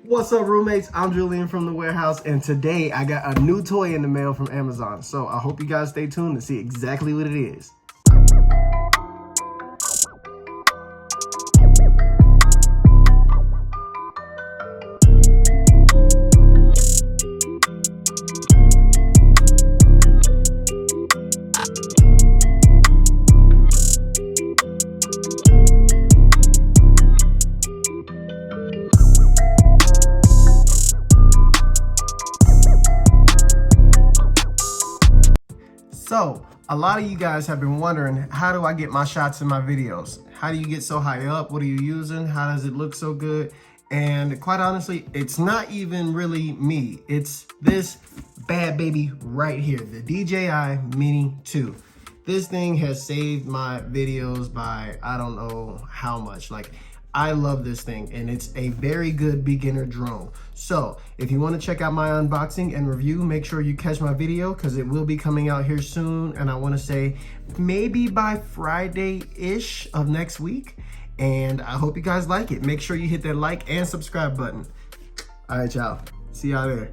What's up, roommates? I'm Julian from the warehouse, and today I got a new toy in the mail from Amazon. So I hope you guys stay tuned to see exactly what it is. So, a lot of you guys have been wondering, how do I get my shots in my videos? How do you get so high up? What are you using? How does it look so good? And quite honestly, it's not even really me. It's this bad baby right here, the DJI Mini 2. This thing has saved my videos by I don't know how much. I love this thing, and it's a very good beginner drone. So if you want to check out my unboxing and review, make sure you catch my video because it will be coming out here soon. And I want to say maybe by Friday-ish of next week. And I hope you guys like it. Make sure you hit that like and subscribe button. All right, y'all. See y'all there.